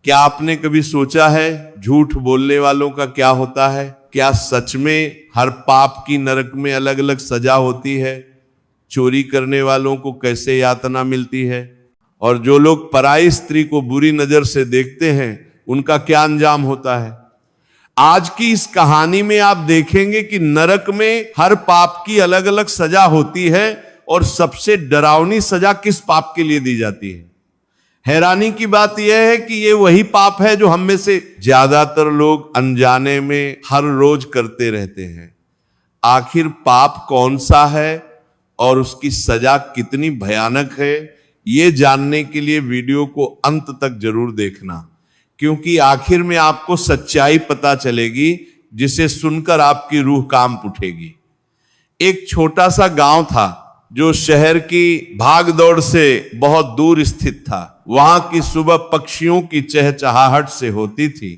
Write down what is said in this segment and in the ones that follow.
क्या आपने कभी सोचा है झूठ बोलने वालों का क्या होता है? क्या सच में हर पाप की नरक में अलग अलग सजा होती है? चोरी करने वालों को कैसे यातना मिलती है? और जो लोग पराई स्त्री को बुरी नजर से देखते हैं उनका क्या अंजाम होता है? आज की इस कहानी में आप देखेंगे कि नरक में हर पाप की अलग अलग सजा होती है और सबसे डरावनी सजा किस पाप के लिए दी जाती है। हैरानी की बात यह है कि ये वही पाप है जो हम में से ज्यादातर लोग अनजाने में हर रोज करते रहते हैं। आखिर पाप कौन सा है और उसकी सजा कितनी भयानक है, ये जानने के लिए वीडियो को अंत तक जरूर देखना, क्योंकि आखिर में आपको सच्चाई पता चलेगी जिसे सुनकर आपकी रूह कांप उठेगी। एक छोटा सा गांव था जो शहर की भागदौड़ से बहुत दूर स्थित था। वहां की सुबह पक्षियों की चहचहाहट से होती थी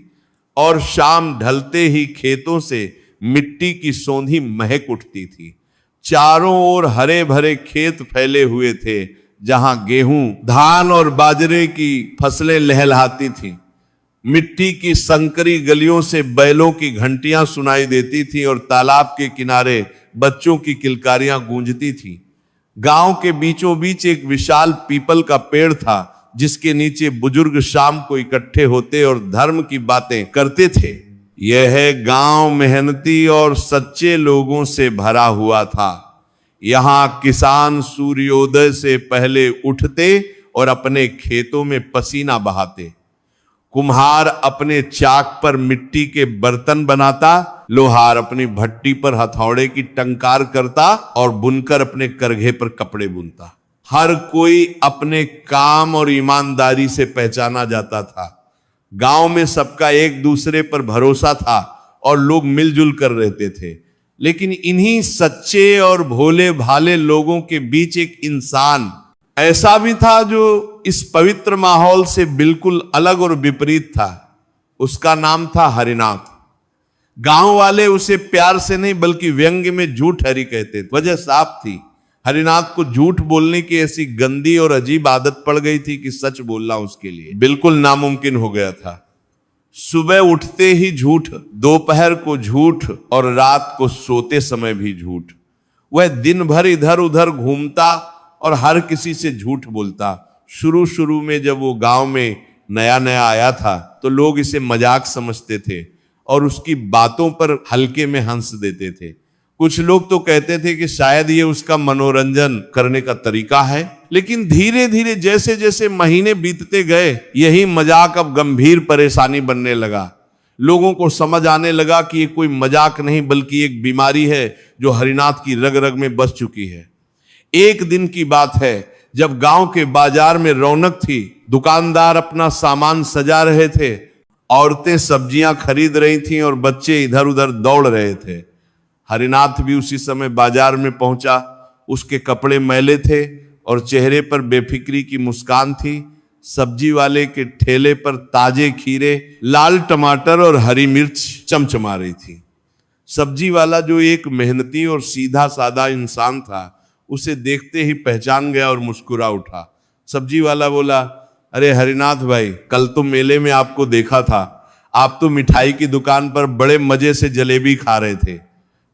और शाम ढलते ही खेतों से मिट्टी की सौंधी महक उठती थी। चारों ओर हरे भरे खेत फैले हुए थे जहां गेहूं, धान और बाजरे की फसलें लहलहाती थीं। मिट्टी की संकरी गलियों से बैलों की घंटियां सुनाई देती थी और तालाब के किनारे बच्चों की किलकारियां गूंजती थी। गांव के बीचों बीच एक विशाल पीपल का पेड़ था जिसके नीचे बुजुर्ग शाम को इकट्ठे होते और धर्म की बातें करते थे। यह गांव मेहनती और सच्चे लोगों से भरा हुआ था। यहां किसान सूर्योदय से पहले उठते और अपने खेतों में पसीना बहाते। कुम्हार अपने चाक पर मिट्टी के बर्तन बनाता, लोहार अपनी भट्टी पर हथौड़े की टंकार करता और बुनकर अपने करघे पर कपड़े बुनता। हर कोई अपने काम और ईमानदारी से पहचाना जाता था। गांव में सबका एक दूसरे पर भरोसा था और लोग मिलजुल कर रहते थे। लेकिन इन्हीं सच्चे और भोले भाले लोगों के बीच एक इंसान ऐसा भी था जो इस पवित्र माहौल से बिल्कुल अलग और विपरीत था। उसका नाम था हरिनाथ। गांव वाले उसे प्यार से नहीं बल्कि व्यंग्य में झूठ हरि कहते थे। वजह साफ थी, हरिनाथ को झूठ बोलने की ऐसी गंदी और अजीब आदत पड़ गई थी कि सच बोलना उसके लिए बिल्कुल नामुमकिन हो गया था। सुबह उठते ही झूठ, दोपहर को झूठ और रात को सोते समय भी झूठ। वह दिन भर इधर उधर घूमता और हर किसी से झूठ बोलता। शुरू में जब वो गांव में नया नया आया था तो लोग इसे मजाक समझते थे और उसकी बातों पर हल्के में हंस देते थे। कुछ लोग तो कहते थे कि शायद ये उसका मनोरंजन करने का तरीका है। लेकिन धीरे धीरे जैसे जैसे महीने बीतते गए यही मजाक अब गंभीर परेशानी बनने लगा। लोगों को समझ आने लगा कि ये कोई मजाक नहीं बल्कि एक बीमारी है जो हरिनाथ की रग रग में बस चुकी है। एक दिन की बात है जब गांव के बाजार में रौनक थी। दुकानदार अपना सामान सजा रहे थे, औरतें सब्जियां खरीद रही थीं और बच्चे इधर उधर दौड़ रहे थे। हरिनाथ भी उसी समय बाजार में पहुंचा। उसके कपड़े मैले थे और चेहरे पर बेफिक्री की मुस्कान थी। सब्जी वाले के ठेले पर ताजे खीरे, लाल टमाटर और हरी मिर्च चमचमा रही थी। सब्जी वाला जो एक मेहनती और सीधा साधा इंसान था उसे देखते ही पहचान गया और मुस्कुरा उठा। सब्जी वाला बोला, अरे हरिनाथ भाई, कल तो मेले में आपको देखा था। आप तो मिठाई की दुकान पर बड़े मजे से जलेबी खा रहे थे।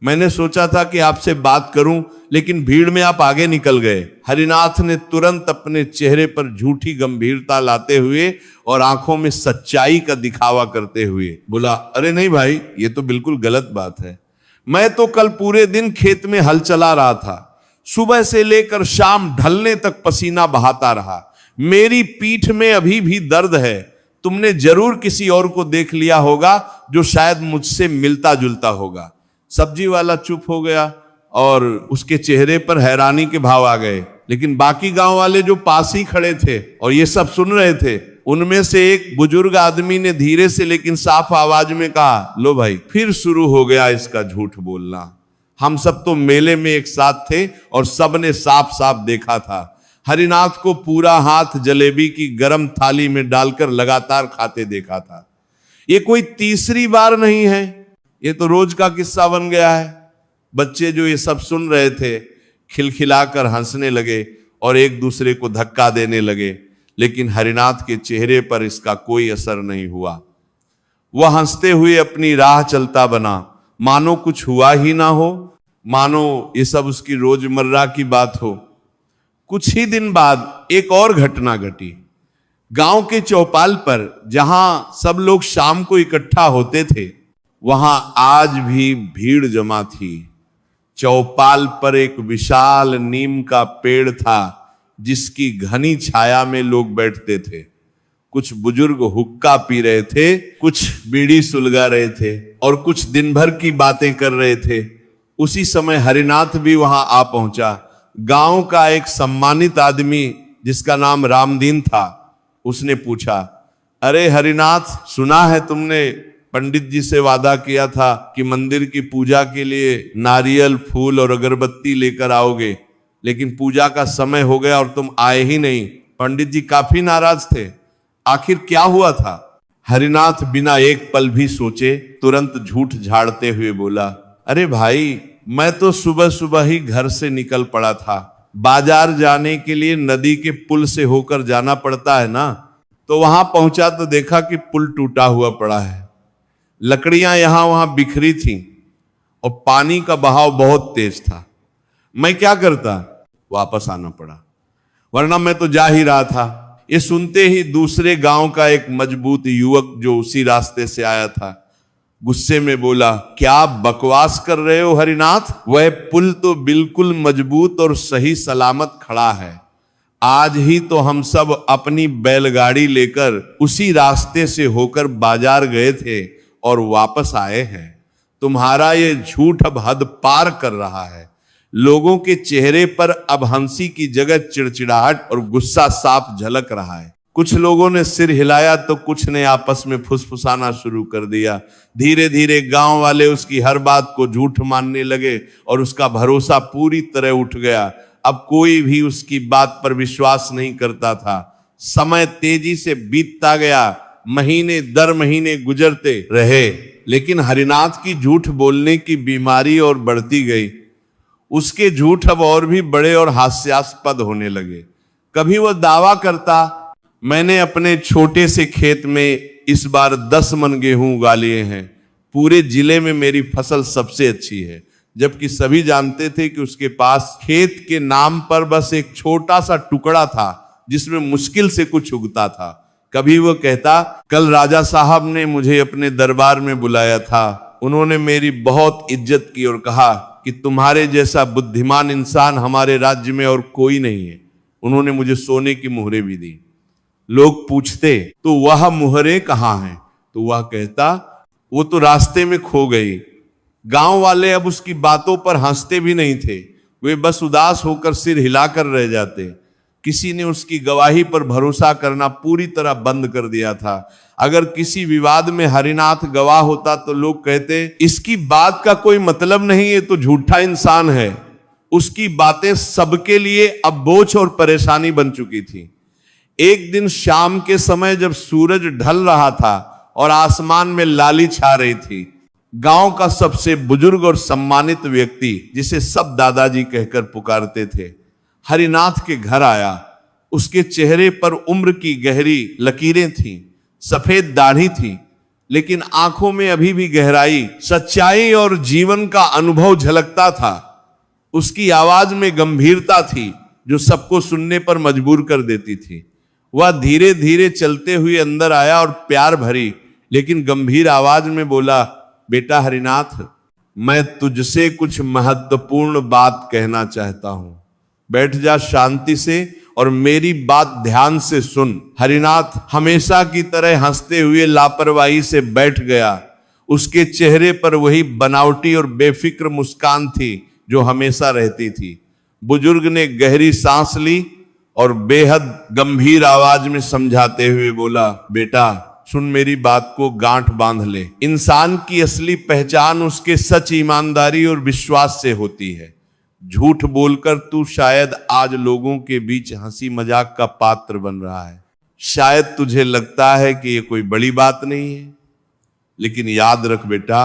मैंने सोचा था कि आपसे बात करूं, लेकिन भीड़ में आप आगे निकल गए। हरिनाथ ने तुरंत अपने चेहरे पर झूठी गंभीरता लाते हुए और आंखों में सच्चाई का दिखावा करते हुए बोला, अरे नहीं भाई, ये तो बिल्कुल गलत बात है। मैं तो कल पूरे दिन खेत में हल चला रहा था। सुबह से लेकर शाम ढलने तक पसीना बहाता रहा। मेरी पीठ में अभी भी दर्द है। तुमने जरूर किसी और को देख लिया होगा जो शायद मुझसे मिलता जुलता होगा। सब्जी वाला चुप हो गया और उसके चेहरे पर हैरानी के भाव आ गए। लेकिन बाकी गांव वाले जो पास ही खड़े थे और ये सब सुन रहे थे, उनमें से एक बुजुर्ग आदमी ने धीरे से लेकिन साफ आवाज में कहा, लो भाई, फिर शुरू हो गया इसका झूठ बोलना। हम सब तो मेले में एक साथ थे और सबने साफ साफ देखा था। हरिनाथ को पूरा हाथ जलेबी की गरम थाली में डालकर लगातार खाते देखा था। ये कोई तीसरी बार नहीं है, ये तो रोज का किस्सा बन गया है। बच्चे जो ये सब सुन रहे थे खिलखिलाकर हंसने लगे और एक दूसरे को धक्का देने लगे। लेकिन हरिनाथ के चेहरे पर इसका कोई असर नहीं हुआ। वह हंसते हुए अपनी राह चलता बना, मानो कुछ हुआ ही ना हो, मानो ये सब उसकी रोजमर्रा की बात हो। कुछ ही दिन बाद एक और घटना घटी। गांव के चौपाल पर जहां सब लोग शाम को इकट्ठा होते थे, वहां आज भी भीड़ जमा थी। चौपाल पर एक विशाल नीम का पेड़ था, जिसकी घनी छाया में लोग बैठते थे। कुछ बुजुर्ग हुक्का पी रहे थे, कुछ बीड़ी सुलगा रहे थे और कुछ दिन भर की बातें कर रहे थे। उसी समय हरिनाथ भी वहां आ पहुंचा। गांव का एक सम्मानित आदमी जिसका नाम रामदीन था, उसने पूछा, अरे हरिनाथ, सुना है तुमने पंडित जी से वादा किया था कि मंदिर की पूजा के लिए नारियल, फूल और अगरबत्ती लेकर आओगे, लेकिन पूजा का समय हो गया और तुम आए ही नहीं। पंडित जी काफी नाराज थे, आखिर क्या हुआ था? हरिनाथ बिना एक पल भी सोचे तुरंत झूठ झाड़ते हुए बोला, अरे भाई, मैं तो सुबह सुबह ही घर से निकल पड़ा था। बाजार जाने के लिए नदी के पुल से होकर जाना पड़ता है ना, तो वहां पहुंचा तो देखा कि पुल टूटा हुआ पड़ा है। लकड़ियां यहां वहां बिखरी थीं और पानी का बहाव बहुत तेज था। मैं क्या करता, वापस आना पड़ा, वरना मैं तो जा ही रहा था। ये सुनते ही दूसरे गांव का एक मजबूत युवक जो उसी रास्ते से आया था, गुस्से में बोला, क्या बकवास कर रहे हो हरिनाथ? वह पुल तो बिल्कुल मजबूत और सही सलामत खड़ा है। आज ही तो हम सब अपनी बैलगाड़ी लेकर उसी रास्ते से होकर बाजार गए थे और वापस आए हैं। तुम्हारा ये झूठ अब हद पार कर रहा है। लोगों के चेहरे पर अब हंसी की जगह चिड़चिड़ाहट और गुस्सा साफ झलक रहा है। कुछ लोगों ने सिर हिलाया तो कुछ ने आपस में फुसफुसाना शुरू कर दिया। धीरे धीरे गांव वाले उसकी हर बात को झूठ मानने लगे और उसका भरोसा पूरी तरह उठ गया। अब कोई भी उसकी बात पर विश्वास नहीं करता था। समय तेजी से बीतता गया, महीने दर महीने गुजरते रहे, लेकिन हरिनाथ की झूठ बोलने की बीमारी और बढ़ती गई। उसके झूठ अब और भी बड़े और हास्यास्पद होने लगे। कभी वह दावा करता, मैंने अपने छोटे से खेत में इस बार 10 मन गेहूं उगा लिए हैं, पूरे जिले में मेरी फसल सबसे अच्छी है, जबकि सभी जानते थे कि उसके पास खेत के नाम पर बस एक छोटा सा टुकड़ा था जिसमें मुश्किल से कुछ उगता था। कभी वह कहता, कल राजा साहब ने मुझे अपने दरबार में बुलाया था, उन्होंने मेरी बहुत इज्जत की और कहा कि तुम्हारे जैसा बुद्धिमान इंसान हमारे राज्य में और कोई नहीं है। उन्होंने मुझे सोने की मुहरें भी दी। लोग पूछते, तो वह मुहरें कहाँ हैं? तो वह कहता, वो तो रास्ते में खो गई। गांव वाले अब उसकी बातों पर हंसते भी नहीं थे, वे बस उदास होकर सिर हिलाकर रह जाते। किसी ने उसकी गवाही पर भरोसा करना पूरी तरह बंद कर दिया था। अगर किसी विवाद में हरिनाथ गवाह होता तो लोग कहते, इसकी बात का कोई मतलब नहीं, ये तो झूठा इंसान है। उसकी बातें सबके लिए अब बोझ और परेशानी बन चुकी थी। एक दिन शाम के समय जब सूरज ढल रहा था और आसमान में लाली छा रही थी, गांव का सबसे बुजुर्ग और सम्मानित व्यक्ति, जिसे सब दादाजी कहकर पुकारते थे, हरिनाथ के घर आया। उसके चेहरे पर उम्र की गहरी लकीरें थीं, सफेद दाढ़ी थी, लेकिन आंखों में अभी भी गहराई, सच्चाई और जीवन का अनुभव झलकता था। उसकी आवाज में गंभीरता थी जो सबको सुनने पर मजबूर कर देती थी। वह धीरे धीरे चलते हुए अंदर आया और प्यार भरी लेकिन गंभीर आवाज में बोला, बेटा हरिनाथ, मैं तुझसे कुछ महत्वपूर्ण बात कहना चाहता हूं। बैठ जा शांति से और मेरी बात ध्यान से सुन। हरिनाथ हमेशा की तरह हंसते हुए लापरवाही से बैठ गया। उसके चेहरे पर वही बनावटी और बेफिक्र मुस्कान थी जो हमेशा रहती थी। बुजुर्ग ने गहरी सांस ली और बेहद गंभीर आवाज में समझाते हुए बोला, बेटा सुन, मेरी बात को गांठ बांध ले। इंसान की असली पहचान उसके सच, ईमानदारी और विश्वास से होती है। झूठ बोलकर तू शायद आज लोगों के बीच हंसी मजाक का पात्र बन रहा है। शायद तुझे लगता है कि ये कोई बड़ी बात नहीं है, लेकिन याद रख बेटा,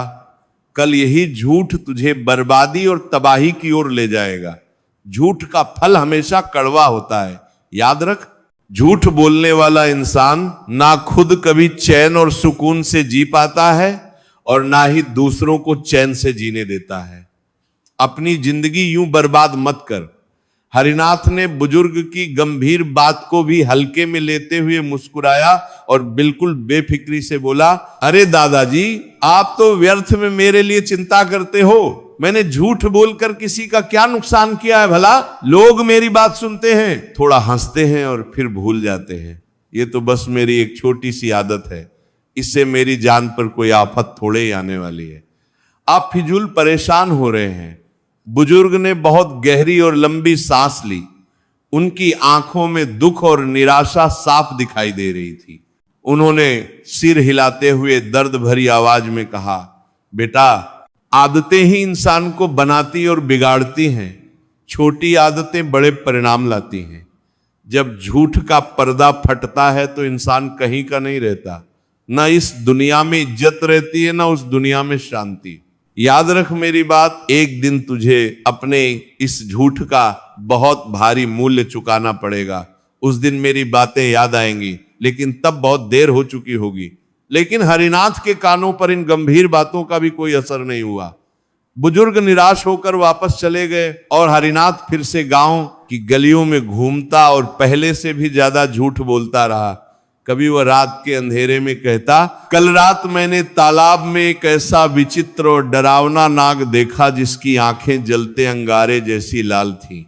कल यही झूठ तुझे बर्बादी और तबाही की ओर ले जाएगा। झूठ का फल हमेशा कड़वा होता है, याद रख। झूठ बोलने वाला इंसान ना खुद कभी चैन और सुकून से जी पाता है और ना ही दूसरों को चैन से जीने देता है। अपनी जिंदगी यूं बर्बाद मत कर। हरिनाथ ने बुजुर्ग की गंभीर बात को भी हल्के में लेते हुए मुस्कुराया और बिल्कुल बेफिक्री से बोला, अरे दादाजी, आप तो व्यर्थ में मेरे लिए चिंता करते हो। मैंने झूठ बोलकर किसी का क्या नुकसान किया है भला? लोग मेरी बात सुनते हैं, थोड़ा हंसते हैं और फिर भूल जाते हैं। ये तो बस मेरी एक छोटी सी आदत है, इससे मेरी जान पर कोई आफत थोड़े ही आने वाली है। आप फिजूल परेशान हो रहे हैं। बुजुर्ग ने बहुत गहरी और लंबी सांस ली। उनकी आंखों में दुख और निराशा साफ दिखाई दे रही थी। उन्होंने सिर हिलाते हुए दर्द भरी आवाज में कहा, बेटा, आदतें ही इंसान को बनाती और बिगाड़ती हैं। छोटी आदतें बड़े परिणाम लाती हैं। जब झूठ का पर्दा फटता है तो इंसान कहीं का नहीं रहता। ना इस दुनिया में इज्जत रहती है, ना उस दुनिया में शांति। याद रख मेरी बात, एक दिन तुझे अपने इस झूठ का बहुत भारी मूल्य चुकाना पड़ेगा। उस दिन मेरी बातें याद आएंगी, लेकिन तब बहुत देर हो चुकी होगी। लेकिन हरिनाथ के कानों पर इन गंभीर बातों का भी कोई असर नहीं हुआ। बुजुर्ग निराश होकर वापस चले गए और हरिनाथ फिर से गांव की गलियों में घूमता और पहले से भी ज्यादा झूठ बोलता रहा। कभी वह रात के अंधेरे में कहता, कल रात मैंने तालाब में एक ऐसा विचित्र और डरावना नाग देखा जिसकी आंखें जलते अंगारे जैसी लाल थीं।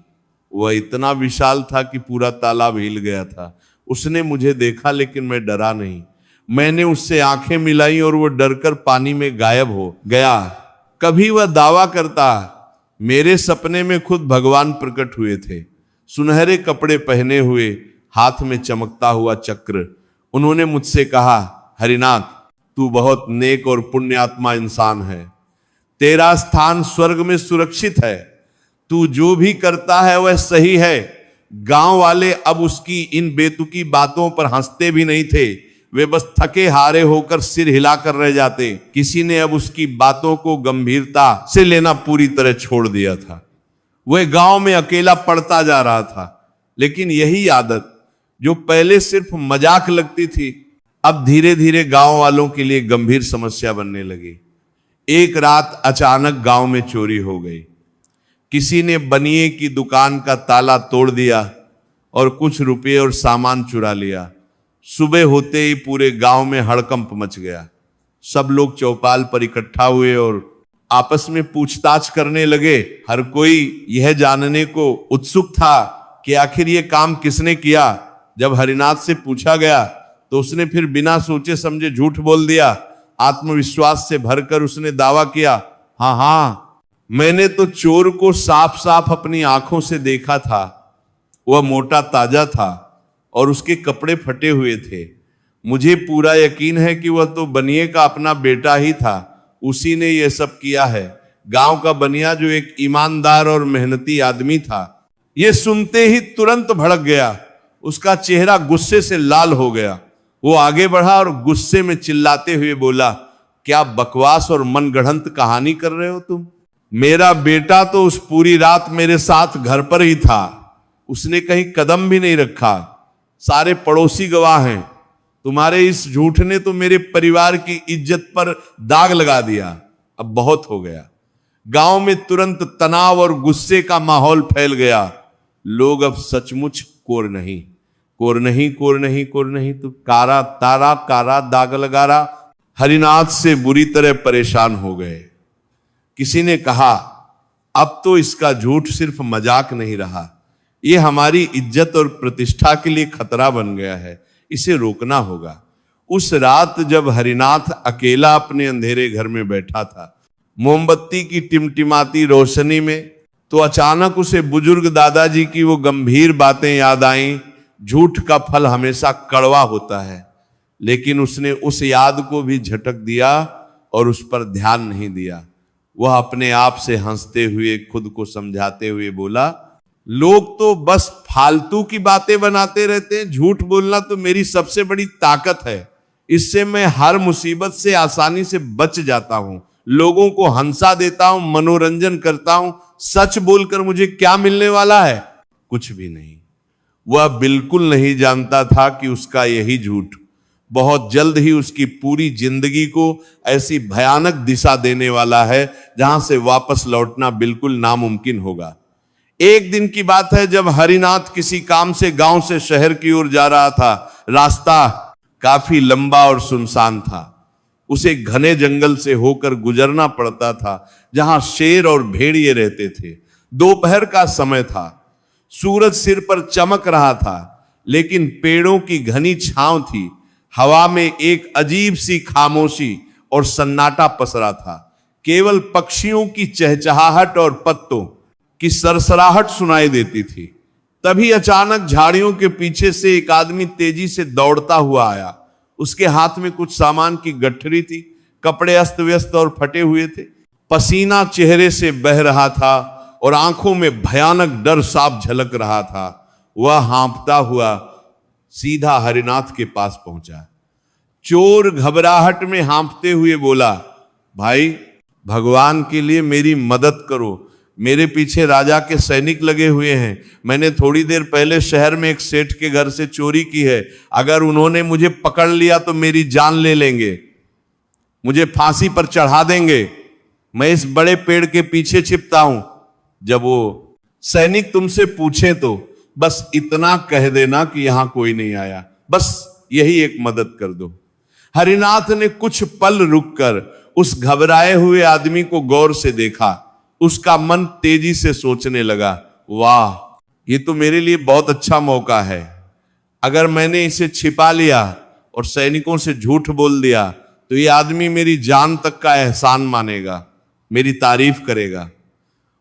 वह इतना विशाल था कि पूरा तालाब हिल गया था। उसने मुझे देखा लेकिन मैं डरा नहीं। मैंने उससे आंखें मिलाई और वो डरकर पानी में गायब हो गया। कभी वह दावा करता, मेरे सपने में खुद भगवान प्रकट हुए थे, सुनहरे कपड़े पहने हुए, हाथ में चमकता हुआ चक्र। उन्होंने मुझसे कहा, हरिनाथ, तू बहुत नेक और पुण्यात्मा इंसान है। तेरा स्थान स्वर्ग में सुरक्षित है। तू जो भी करता है वह सही है। गांव वाले अब उसकी इन बेतुकी बातों पर हंसते भी नहीं थे। वे बस थके हारे होकर सिर हिलाकर रह जाते। किसी ने अब उसकी बातों को गंभीरता से लेना पूरी तरह छोड़ दिया था। वह गांव में अकेला पड़ता जा रहा था। लेकिन यही आदत जो पहले सिर्फ मजाक लगती थी, अब धीरे धीरे गांव वालों के लिए गंभीर समस्या बनने लगी। एक रात अचानक गांव में चोरी हो गई। किसी ने बनिए की दुकान का ताला तोड़ दिया और कुछ रुपये और सामान चुरा लिया। सुबह होते ही पूरे गांव में हड़कंप मच गया। सब लोग चौपाल पर इकट्ठा हुए और आपस में पूछताछ करने लगे। हर कोई यह जानने को उत्सुक था कि आखिर यह काम किसने किया। जब हरिनाथ से पूछा गया तो उसने फिर बिना सोचे समझे झूठ बोल दिया। आत्मविश्वास से भरकर उसने दावा किया, हाँ, मैंने तो चोर को साफ साफ अपनी आंखों से देखा था। वह मोटा ताजा था और उसके कपड़े फटे हुए थे। मुझे पूरा यकीन है कि वह तो बनिए का अपना बेटा ही था। उसी ने यह सब किया है। गांव का बनिया जो एक ईमानदार और मेहनती आदमी था। यह सुनते ही तुरंत भड़क गया। उसका चेहरा गुस्से से लाल हो गया। वो आगे बढ़ा और गुस्से में चिल्लाते हुए बोला, क्या बकवास और मनगढ़ंत कहानी कर रहे हो तुम? मेरा बेटा तो उस पूरी रात मेरे साथ घर पर ही था। उसने कहीं कदम भी नहीं रखा। सारे पड़ोसी गवाह हैं। तुम्हारे इस झूठ ने तो मेरे परिवार की इज्जत पर दाग लगा दिया। अब बहुत हो गया। गांव में तुरंत तनाव और गुस्से का माहौल फैल गया। लोग अब सचमुच कोर नहीं तो कारा तारा कारा दाग लगारा हरिनाथ से बुरी तरह परेशान हो गए। किसी ने कहा, अब तो इसका झूठ सिर्फ मजाक नहीं रहा, यह हमारी इज्जत और प्रतिष्ठा के लिए खतरा बन गया है। इसे रोकना होगा। उस रात जब हरिनाथ अकेला अपने अंधेरे घर में बैठा था, मोमबत्ती की टिमटिमाती रोशनी में, तो अचानक उसे बुजुर्ग दादाजी की वो गंभीर बातें याद आईं। झूठ का फल हमेशा कड़वा होता है। लेकिन उसने उस याद को भी झटक दिया और उस पर ध्यान नहीं दिया। वह अपने आप से हंसते हुए, खुद को समझाते हुए बोला, लोग तो बस फालतू की बातें बनाते रहते हैं। झूठ बोलना तो मेरी सबसे बड़ी ताकत है। इससे मैं हर मुसीबत से आसानी से बच जाता हूं, लोगों को हंसा देता हूं, मनोरंजन करता हूं। सच बोलकर मुझे क्या मिलने वाला है? कुछ भी नहीं। वह बिल्कुल नहीं जानता था कि उसका यही झूठ बहुत जल्द ही उसकी पूरी जिंदगी को ऐसी भयानक दिशा देने वाला है जहां से वापस लौटना बिल्कुल नामुमकिन होगा। एक दिन की बात है, जब हरिनाथ किसी काम से गांव से शहर की ओर जा रहा था। रास्ता काफी लंबा और सुनसान था। उसे घने जंगल से होकर गुजरना पड़ता था जहां शेर और भेड़िए रहते थे। दोपहर का समय था, सूरज सिर पर चमक रहा था, लेकिन पेड़ों की घनी छांव थी। हवा में एक अजीब सी खामोशी और सन्नाटा पसरा था। केवल पक्षियों की चहचहाहट और पत्तों की सरसराहट सुनाई देती थी। तभी अचानक झाड़ियों के पीछे से एक आदमी तेजी से दौड़ता हुआ आया। उसके हाथ में कुछ सामान की गठरी थी, कपड़े अस्त व्यस्त और फटे हुए थे, पसीना चेहरे से बह रहा था और आंखों में भयानक डर साफ झलक रहा था। वह हाँफता हुआ सीधा हरिनाथ के पास पहुंचा। चोर घबराहट में हाँफते हुए बोला, भाई भगवान के लिए मेरी मदद करो, मेरे पीछे राजा के सैनिक लगे हुए हैं। मैंने थोड़ी देर पहले शहर में एक सेठ के घर से चोरी की है। अगर उन्होंने मुझे पकड़ लिया तो मेरी जान ले लेंगे, मुझे फांसी पर चढ़ा देंगे। मैं इस बड़े पेड़ के पीछे छिपता हूं। जब वो सैनिक तुमसे पूछे तो बस इतना कह देना कि यहां कोई नहीं आया, बस यही एक मदद कर दो। हरिनाथ ने कुछ पल रुककर उस घबराए हुए आदमी को गौर से देखा। उसका मन तेजी से सोचने लगा, वाह, ये तो मेरे लिए बहुत अच्छा मौका है। अगर मैंने इसे छिपा लिया और सैनिकों से झूठ बोल दिया तो ये आदमी मेरी जान तक का एहसान मानेगा, मेरी तारीफ करेगा।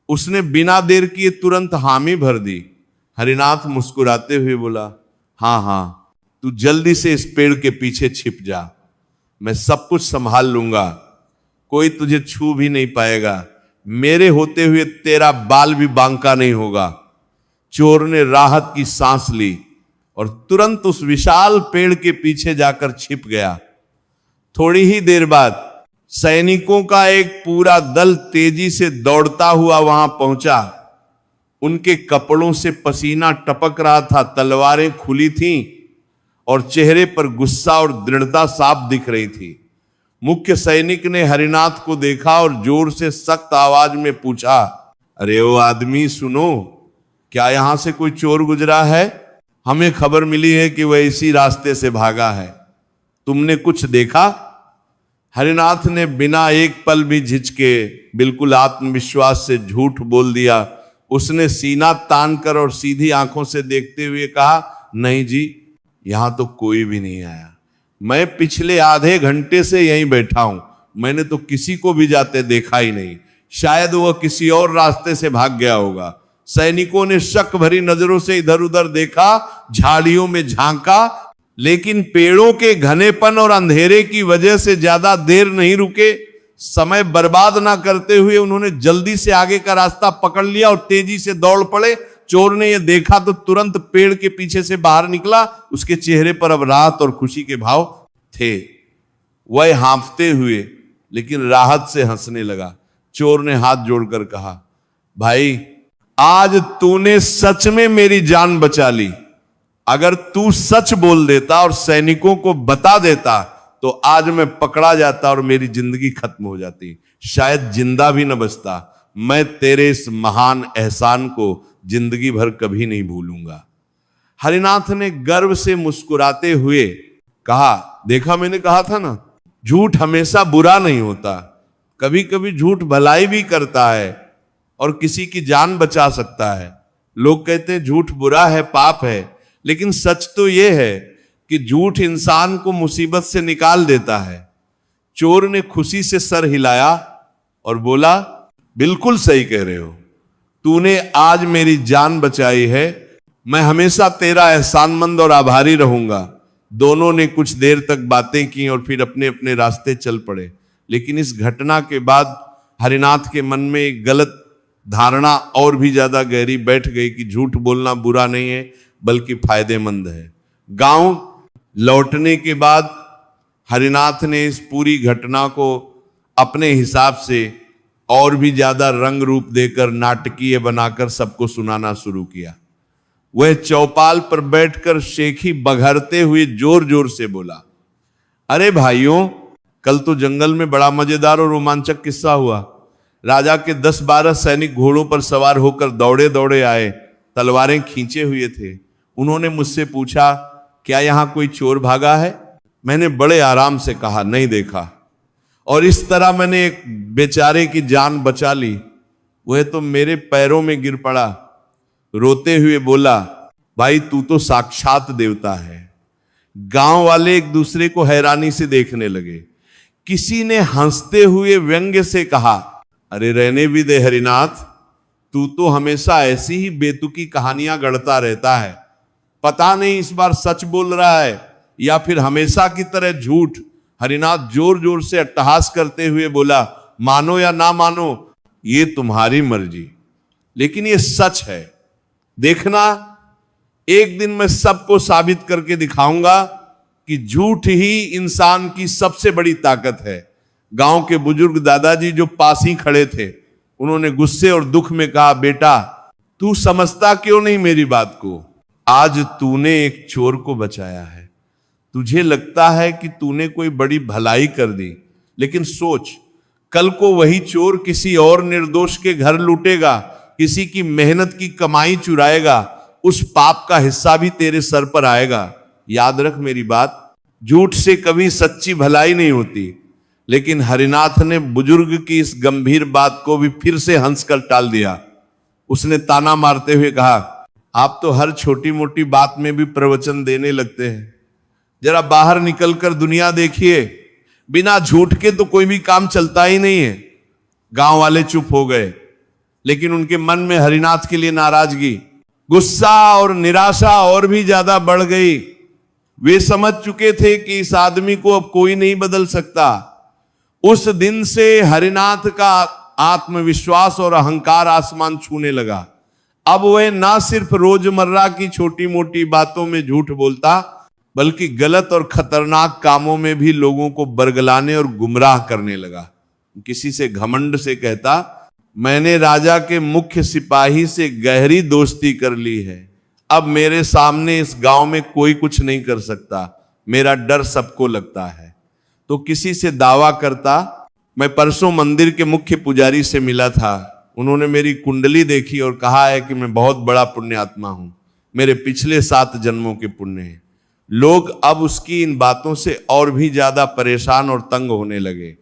उसने बिना देर किए तुरंत हामी भर दी। हरिनाथ मुस्कुराते हुए बोला, हाँ हाँ, तू जल्दी से इस पेड़ के पीछे छिप जा, मैं सब कुछ संभाल लूंगा, कोई तुझे छू भी नहीं पाएगा, मेरे होते हुए तेरा बाल भी बांका नहीं होगा। चोर ने राहत की सांस ली और तुरंत उस विशाल पेड़ के पीछे जाकर छिप गया। थोड़ी ही देर बाद सैनिकों का एक पूरा दल तेजी से दौड़ता हुआ वहां पहुंचा। उनके कपड़ों से पसीना टपक रहा था, तलवारें खुली थीं और चेहरे पर गुस्सा और दृढ़ता साफ दिख रही थी। मुख्य सैनिक ने हरिनाथ को देखा और जोर से सख्त आवाज में पूछा, अरे वो आदमी सुनो, क्या यहां से कोई चोर गुजरा है? हमें खबर मिली है कि वह इसी रास्ते से भागा है, तुमने कुछ देखा? हरिनाथ ने बिना एक पल भी झिझके बिल्कुल आत्मविश्वास से झूठ बोल दिया। उसने सीना तान कर और सीधी आंखों से देखते हुए कहा, नहीं जी, यहां तो कोई भी नहीं आया। मैं पिछले आधे घंटे से यहीं बैठा हूं, मैंने तो किसी को भी जाते देखा ही नहीं। शायद वह किसी और रास्ते से भाग गया होगा। सैनिकों ने शक भरी नजरों से इधर उधर देखा, झाड़ियों में झांका, लेकिन पेड़ों के घनेपन और अंधेरे की वजह से ज्यादा देर नहीं रुके। समय बर्बाद ना करते हुए उन्होंने जल्दी से आगे का रास्ता पकड़ लिया और तेजी से दौड़ पड़े। चोर ने यह देखा तो तुरंत पेड़ के पीछे से बाहर निकला। उसके चेहरे पर अब राहत और खुशी के भाव थे। वह हाँफते हुए लेकिन राहत से हंसने लगा। चोर ने हाथ जोड़कर कहा, भाई आज तूने सच में मेरी जान बचा ली। अगर तू सच बोल देता और सैनिकों को बता देता तो आज मैं पकड़ा जाता और मेरी जिंदगी खत्म हो जाती, शायद जिंदा भी न बचता। मैं तेरे इस महान एहसान को जिंदगी भर कभी नहीं भूलूंगा। हरिनाथ ने गर्व से मुस्कुराते हुए कहा, देखा मैंने कहा था ना, झूठ हमेशा बुरा नहीं होता, कभी कभी झूठ भलाई भी करता है और किसी की जान बचा सकता है। लोग कहते हैं झूठ बुरा है, पाप है, लेकिन सच तो यह है कि झूठ इंसान को मुसीबत से निकाल देता है। चोर ने खुशी से सर हिलाया और बोला, बिल्कुल सही कह रहे हो, तूने आज मेरी जान बचाई है, मैं हमेशा तेरा एहसानमंद और आभारी रहूंगा। दोनों ने कुछ देर तक बातें की और फिर अपने अपने रास्ते चल पड़े। लेकिन इस घटना के बाद हरिनाथ के मन में एक गलत धारणा और भी ज्यादा गहरी बैठ गई कि झूठ बोलना बुरा नहीं है बल्कि फायदेमंद है। गांव लौटने के बाद हरिनाथ ने इस पूरी घटना को अपने हिसाब से और भी ज्यादा रंग रूप देकर नाटकीय बनाकर सबको सुनाना शुरू किया। वह चौपाल पर बैठकर शेखी बघरते हुए जोर जोर से बोला, अरे भाइयों, कल तो जंगल में बड़ा मजेदार और रोमांचक किस्सा हुआ। राजा के 10-12 सैनिक घोड़ों पर सवार होकर दौड़े दौड़े आए, तलवारें खींचे हुए थे। उन्होंने मुझसे पूछा, क्या यहां कोई चोर भागा है? मैंने बड़े आराम से कहा, नहीं देखा। और इस तरह मैंने एक बेचारे की जान बचा ली। वह तो मेरे पैरों में गिर पड़ा, रोते हुए बोला, भाई तू तो साक्षात देवता है। गांव वाले एक दूसरे को हैरानी से देखने लगे। किसी ने हंसते हुए व्यंग्य से कहा, अरे रहने भी दे हरिनाथ, तू तो हमेशा ऐसी ही बेतुकी कहानियां गढ़ता रहता है। पता नहीं इस बार सच बोल रहा है या फिर हमेशा की तरह झूठ। हरिनाथ जोर जोर से अट्टहास करते हुए बोला, मानो या ना मानो ये तुम्हारी मर्जी, लेकिन ये सच है। देखना, एक दिन मैं सबको साबित करके दिखाऊंगा कि झूठ ही इंसान की सबसे बड़ी ताकत है। गांव के बुजुर्ग दादाजी जो पास ही खड़े थे, उन्होंने गुस्से और दुख में कहा, बेटा तू समझता क्यों नहीं मेरी बात को? आज तूने एक चोर को बचाया है। तुझे लगता है कि तूने कोई बड़ी भलाई कर दी, लेकिन सोच, कल को वही चोर किसी और निर्दोष के घर लूटेगा, किसी की मेहनत की कमाई चुराएगा, उस पाप का हिस्सा भी तेरे सर पर आएगा। याद रख मेरी बात, झूठ से कभी सच्ची भलाई नहीं होती। लेकिन हरिनाथ ने बुजुर्ग की इस गंभीर बात को भी फिर से हंसकर टाल दिया। उसने ताना मारते हुए कहा, आप तो हर छोटी मोटी बात में भी प्रवचन देने लगते हैं। जरा बाहर निकलकर दुनिया देखिए, बिना झूठ के तो कोई भी काम चलता ही नहीं है। गांव वाले चुप हो गए, लेकिन उनके मन में हरिनाथ के लिए नाराजगी, गुस्सा और निराशा और भी ज्यादा बढ़ गई। वे समझ चुके थे कि इस आदमी को अब कोई नहीं बदल सकता। उस दिन से हरिनाथ का आत्मविश्वास और अहंकार आसमान छूने लगा। अब वह ना सिर्फ रोजमर्रा की छोटी मोटी बातों में झूठ बोलता, बल्कि गलत और खतरनाक कामों में भी लोगों को बरगलाने और गुमराह करने लगा। किसी से घमंड से कहता, मैंने राजा के मुख्य सिपाही से गहरी दोस्ती कर ली है। अब मेरे सामने इस गांव में कोई कुछ नहीं कर सकता। मेरा डर सबको लगता है। तो किसी से दावा करता, मैं परसों मंदिर के मुख्य पुजारी से मिला था। उन्होंने मेरी कुंडली देखी और कहा है कि मैं बहुत बड़ा पुण्यात्मा हूं। मेरे पिछले 7 जन्मों के पुण्य हैं। लोग अब उसकी इन बातों से और भी ज्यादा परेशान और तंग होने लगे।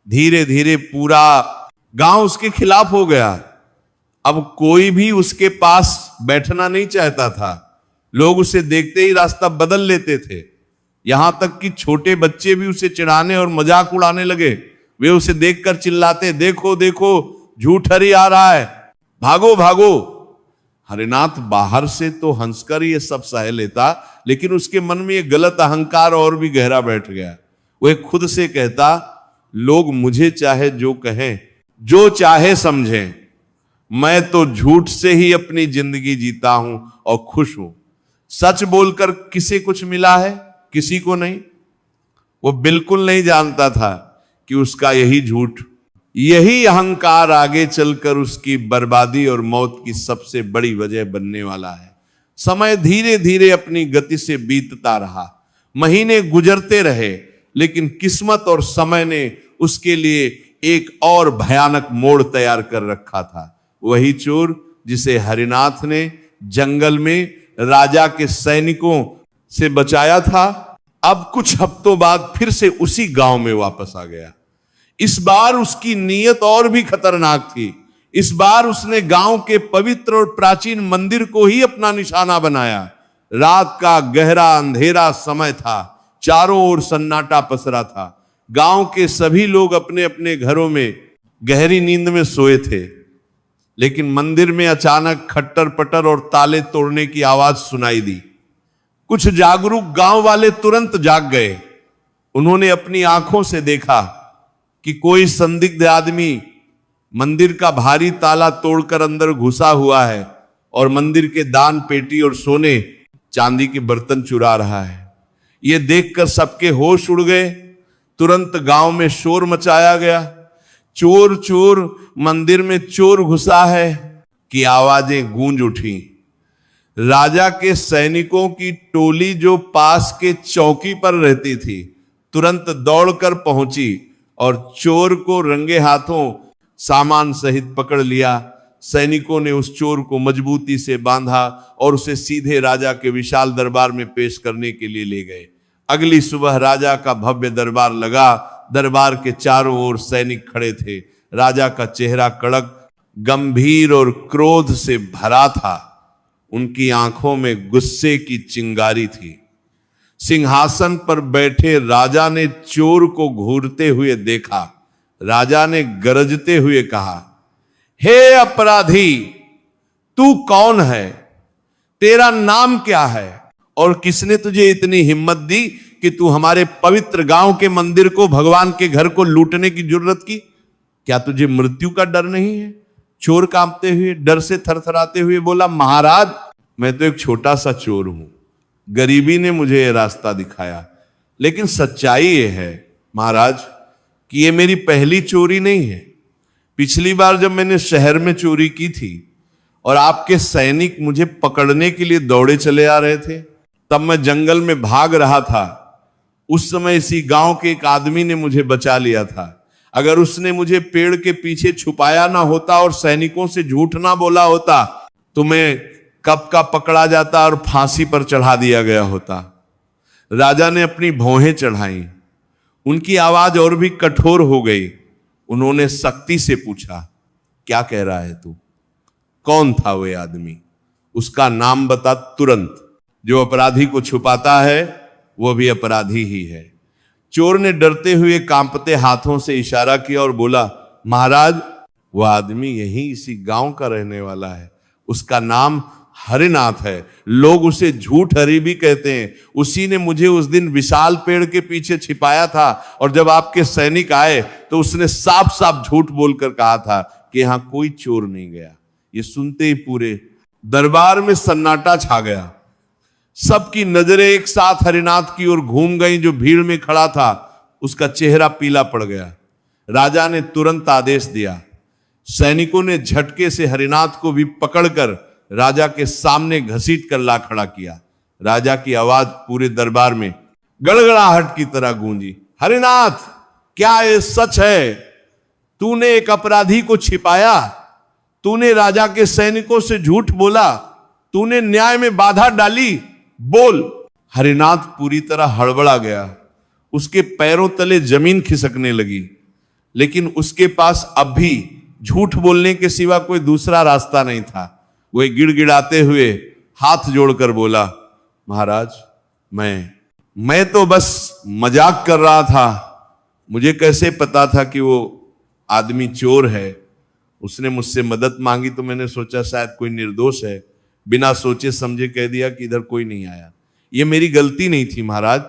धीरे धीरे पूरा गांव उसके खिलाफ हो गया। अब कोई भी उसके पास बैठना नहीं चाहता था। लोग उसे देखते ही रास्ता बदल लेते थे। यहां तक कि छोटे बच्चे भी उसे चिढ़ाने और मजाक उड़ाने लगे। वे उसे देखकर चिल्लाते, देखो देखो झूठरी आ रहा है, भागो भागो। हरिनाथ बाहर से तो हंसकर ये सब सह लेता, लेकिन उसके मन में ये गलत अहंकार और भी गहरा बैठ गया। वह खुद से कहता, लोग मुझे चाहे जो कहें, जो चाहे समझें, मैं तो झूठ से ही अपनी जिंदगी जीता हूं और खुश हूं। सच बोलकर किसे कुछ मिला है? किसी को नहीं। वो बिल्कुल नहीं जानता था कि उसका यही झूठ, यही अहंकार आगे चलकर उसकी बर्बादी और मौत की सबसे बड़ी वजह बनने वाला है। समय धीरे धीरे अपनी गति से बीतता रहा। महीने गुजरते रहे, लेकिन किस्मत और समय ने उसके लिए एक और भयानक मोड़ तैयार कर रखा था। वही चोर जिसे हरिनाथ ने जंगल में राजा के सैनिकों से बचाया था, अब कुछ हफ्तों बाद फिर से उसी गांव में वापस आ गया। इस बार उसकी नीयत और भी खतरनाक थी। इस बार उसने गांव के पवित्र और प्राचीन मंदिर को ही अपना निशाना बनाया। रात का गहरा अंधेरा समय था। चारों ओर सन्नाटा पसरा था। गांव के सभी लोग अपने अपने घरों में गहरी नींद में सोए थे, लेकिन मंदिर में अचानक खट्टर पटर और ताले तोड़ने की आवाज सुनाई दी। कुछ जागरूक गांव वाले तुरंत जाग गए। उन्होंने अपनी आंखों से देखा कि कोई संदिग्ध आदमी मंदिर का भारी ताला तोड़कर अंदर घुसा हुआ है और मंदिर के दान पेटी और सोने चांदी के बर्तन चुरा रहा है। यह देखकर सबके होश उड़ गए। तुरंत गांव में शोर मचाया गया। चोर चोर, मंदिर में चोर घुसा है की आवाजें गूंज उठी। राजा के सैनिकों की टोली जो पास के चौकी पर रहती थी तुरंत दौड़कर पहुंची और चोर को रंगे हाथों सामान सहित पकड़ लिया। सैनिकों ने उस चोर को मजबूती से बांधा और उसे सीधे राजा के विशाल दरबार में पेश करने के लिए ले गए। अगली सुबह राजा का भव्य दरबार लगा। दरबार के चारों ओर सैनिक खड़े थे। राजा का चेहरा कड़क, गंभीर और क्रोध से भरा था। उनकी आंखों में गुस्से की चिंगारी थी। सिंहासन पर बैठे राजा ने चोर को घूरते हुए देखा। राजा ने गरजते हुए कहा, हे अपराधी, तू कौन है? तेरा नाम क्या है? और किसने तुझे इतनी हिम्मत दी कि तू हमारे पवित्र गांव के मंदिर को, भगवान के घर को लूटने की जुर्रत की? क्या तुझे मृत्यु का डर नहीं है? चोर कांपते हुए, डर से थरथराते हुए बोला, महाराज, मैं तो एक छोटा सा चोर हूं। गरीबी ने मुझे यह रास्ता दिखाया, लेकिन सच्चाई यह है महाराज कि यह मेरी पहली चोरी नहीं है। पिछली बार जब मैंने शहर में चोरी की थी और आपके सैनिक मुझे पकड़ने के लिए दौड़े चले आ रहे थे, तब मैं जंगल में भाग रहा था। उस समय इसी गांव के एक आदमी ने मुझे बचा लिया था। अगर उसने मुझे पेड़ के पीछे छुपाया ना होता और सैनिकों से झूठ ना बोला होता तो मैं कब का पकड़ा जाता और फांसी पर चढ़ा दिया गया होता। राजा ने अपनी भौहें चढ़ाई। उनकी आवाज और भी कठोर हो गई। उन्होंने सख्ती से पूछा, क्या कह रहा है तू? कौन था वह आदमी? उसका नाम बता तुरंत। जो अपराधी को छुपाता है वह भी अपराधी ही है। चोर ने डरते हुए कांपते हाथों से इशारा किया और बोला, महाराज, वह आदमी यही इसी गांव का रहने वाला है। उसका नाम हरिनाथ है। लोग उसे झूठ हरि भी कहते हैं। उसी ने मुझे उस दिन विशाल पेड़ के पीछे छिपाया था और जब आपके सैनिक आए तो उसने साफ साफ झूठ बोलकर कहा था कि यहां कोई चोर नहीं गया। ये सुनते ही पूरे दरबार में सन्नाटा छा गया। सबकी नजरें एक साथ हरिनाथ की ओर घूम गई। जो भीड़ में खड़ा था उसका चेहरा पीला पड़ गया। राजा ने तुरंत आदेश दिया। सैनिकों ने झटके से हरिनाथ को भी पकड़कर राजा के सामने घसीट कर ला खड़ा किया। राजा की आवाज पूरे दरबार में गड़गड़ाहट की तरह गूंजी, हरिनाथ, क्या ये सच है? तूने एक अपराधी को छिपाया, तूने राजा के सैनिकों से झूठ बोला, तूने न्याय में बाधा डाली, बोल। हरिनाथ पूरी तरह हड़बड़ा गया। उसके पैरों तले जमीन खिसकने लगी, लेकिन उसके पास अब भी झूठ बोलने के सिवा कोई दूसरा रास्ता नहीं था। वह गिड़गिड़ाते हुए हाथ जोड़कर बोला, महाराज, मैं तो बस मजाक कर रहा था। मुझे कैसे पता था कि वो आदमी चोर है? उसने मुझसे मदद मांगी तो मैंने सोचा शायद कोई निर्दोष है। बिना सोचे समझे कह दिया कि इधर कोई नहीं आया। ये मेरी गलती नहीं थी महाराज,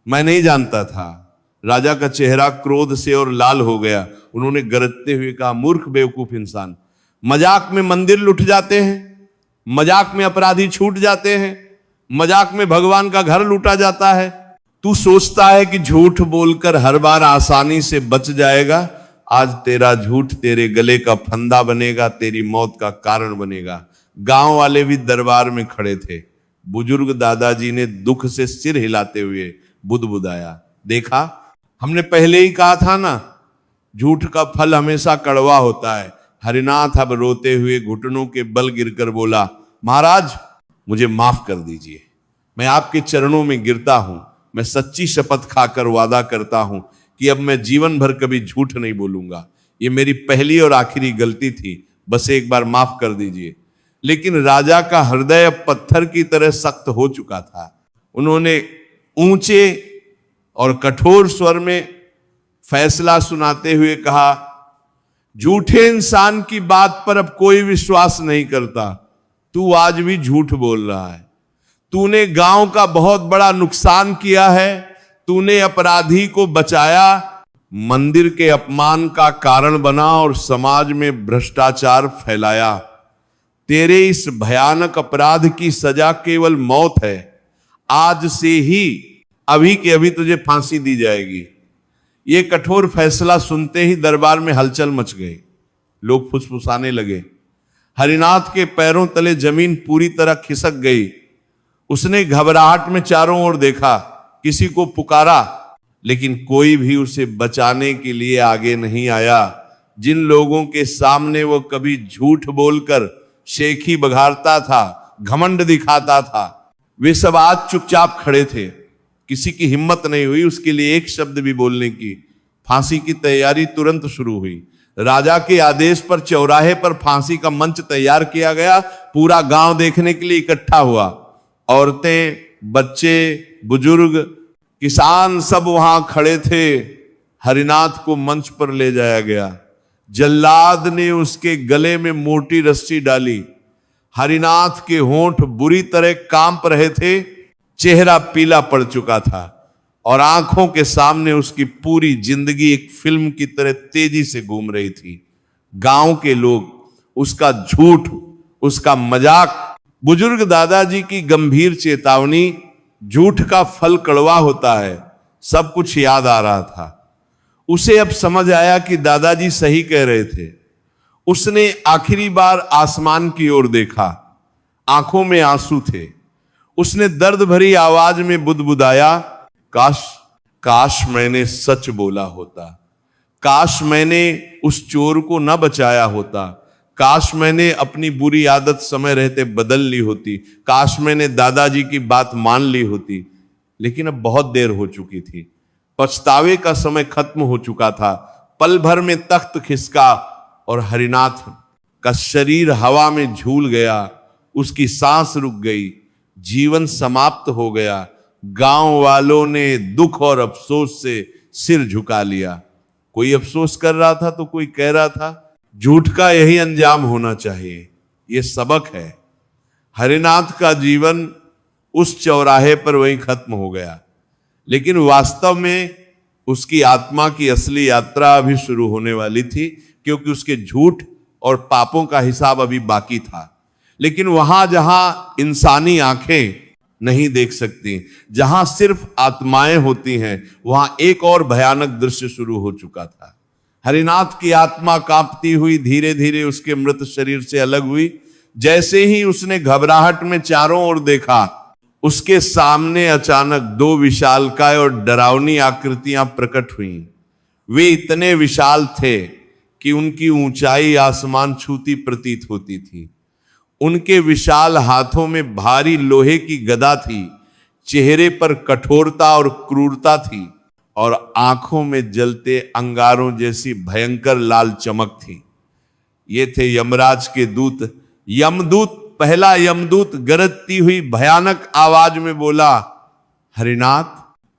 मैं नहीं जानता था। राजा का चेहरा क्रोध से और लाल हो गया। उन्होंने गरजते हुए कहा, मूर्ख बेवकूफ इंसान, मजाक में मंदिर लुट जाते हैं, मजाक में अपराधी छूट जाते हैं, मजाक में भगवान का घर लूटा जाता है। तू सोचता है कि झूठ बोलकर हर बार आसानी से बच जाएगा। आज तेरा झूठ तेरे गले का फंदा बनेगा, तेरी मौत का कारण बनेगा। गांव वाले भी दरबार में खड़े थे। बुजुर्ग दादाजी ने दुख से सिर हिलाते हुए बुदबुदाया, देखा, हमने पहले ही कहा था ना, झूठ का फल हमेशा कड़वा होता है। हरिनाथ अब रोते हुए घुटनों के बल गिरकर बोला, महाराज, मुझे माफ कर दीजिए। मैं आपके चरणों में गिरता हूं। मैं सच्ची शपथ खाकर वादा करता हूं कि अब मैं जीवन भर कभी झूठ नहीं बोलूंगा। ये मेरी पहली और आखिरी गलती थी, बस एक बार माफ कर दीजिए। लेकिन राजा का हृदय पत्थर की तरह सख्त हो चुका था। उन्होंने ऊंचे और कठोर स्वर में फैसला सुनाते हुए कहा, झूठे इंसान की बात पर अब कोई विश्वास नहीं करता। तू आज भी झूठ बोल रहा है। तूने गांव का बहुत बड़ा नुकसान किया है। तूने अपराधी को बचाया, मंदिर के अपमान का कारण बना और समाज में भ्रष्टाचार फैलाया। तेरे इस भयानक अपराध की सजा केवल मौत है। आज से ही अभी के अभी तुझे फांसी दी जाएगी। ये कठोर फैसला सुनते ही दरबार में हलचल मच गई। लोग फुसफुसाने लगे। हरिनाथ के पैरों तले जमीन पूरी तरह खिसक गई। उसने घबराहट में चारों ओर देखा, किसी को पुकारा, लेकिन कोई भी उसे बचाने के लिए आगे नहीं आया। जिन लोगों के सामने वो कभी झूठ बोलकर शेखी बघारता था, घमंड दिखाता था, वे सब आज चुपचाप खड़े थे। किसी की हिम्मत नहीं हुई उसके लिए एक शब्द भी बोलने की। फांसी की तैयारी तुरंत शुरू हुई। राजा के आदेश पर चौराहे पर फांसी का मंच तैयार किया गया। पूरा गांव देखने के लिए इकट्ठा हुआ। औरतें, बच्चे, बुजुर्ग, किसान सब वहां खड़े थे। हरिनाथ को मंच पर ले जाया गया। जल्लाद ने उसके गले में मोटी रस्सी डाली। हरिनाथ के होंठ बुरी तरह कांप रहे थे, चेहरा पीला पड़ चुका था और आंखों के सामने उसकी पूरी जिंदगी एक फिल्म की तरह तेजी से घूम रही थी। गांव के लोग, उसका झूठ, उसका मजाक, बुजुर्ग दादाजी की गंभीर चेतावनी, झूठ का फल कड़वा होता है, सब कुछ याद आ रहा था। उसे अब समझ आया कि दादाजी सही कह रहे थे। उसने आखिरी बार आसमान की ओर देखा। आंखों में आंसू थे। उसने दर्द भरी आवाज में बुदबुदाया, काश मैंने सच बोला होता, काश मैंने उस चोर को न बचाया होता, काश मैंने अपनी बुरी आदत समय रहते बदल ली होती, काश मैंने दादाजी की बात मान ली होती। लेकिन अब बहुत देर हो चुकी थी। पछतावे का समय खत्म हो चुका था। पल भर में तख्त खिसका और हरिनाथ का शरीर हवा में झूल गया। उसकी सांस रुक गई। जीवन समाप्त हो गया। गांव वालों ने दुख और अफसोस से सिर झुका लिया। कोई अफसोस कर रहा था तो कोई कह रहा था झूठ का यही अंजाम होना चाहिए। यह सबक है। हरिनाथ का जीवन उस चौराहे पर वहीं खत्म हो गया। लेकिन वास्तव में उसकी आत्मा की असली यात्रा अभी शुरू होने वाली थी, क्योंकि उसके झूठ और पापों का हिसाब अभी बाकी था। लेकिन वहां जहां इंसानी आंखें नहीं देख सकती, जहां सिर्फ आत्माएं होती हैं, वहां एक और भयानक दृश्य शुरू हो चुका था। हरिनाथ की आत्मा कांपती हुई धीरे धीरे उसके मृत शरीर से अलग हुई। जैसे ही उसने घबराहट में चारों ओर देखा, उसके सामने अचानक दो विशालकाय और डरावनी आकृतियां प्रकट हुईं। वे इतने विशाल थे कि उनकी ऊंचाई आसमान छूती प्रतीत होती थी। उनके विशाल हाथों में भारी लोहे की गदा थी। चेहरे पर कठोरता और क्रूरता थी और आंखों में जलते अंगारों जैसी भयंकर लाल चमक थी। ये थे यमराज के दूत। यमदूत, पहला यमदूत गरजती हुई भयानक आवाज में बोला, हरिनाथ,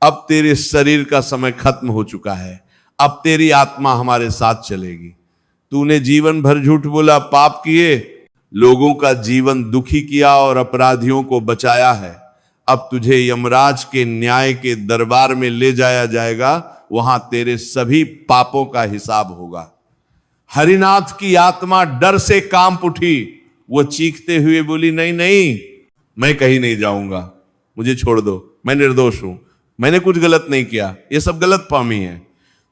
अब तेरे शरीर का समय खत्म हो चुका है। अब तेरी आत्मा हमारे साथ चलेगी। तूने जीवन भर झूठ बोला, पाप किए, लोगों का जीवन दुखी किया और अपराधियों को बचाया है। अब तुझे यमराज के न्याय के दरबार में ले जाया जाएगा। वहां तेरे सभी पापों का हिसाब होगा। हरिनाथ की आत्मा डर से कांप उठी। वो चीखते हुए बोली, नहीं नहीं, मैं कहीं नहीं जाऊंगा, मुझे छोड़ दो, मैं निर्दोष हूं, मैंने कुछ गलत नहीं किया, ये सब गलत फहमी है।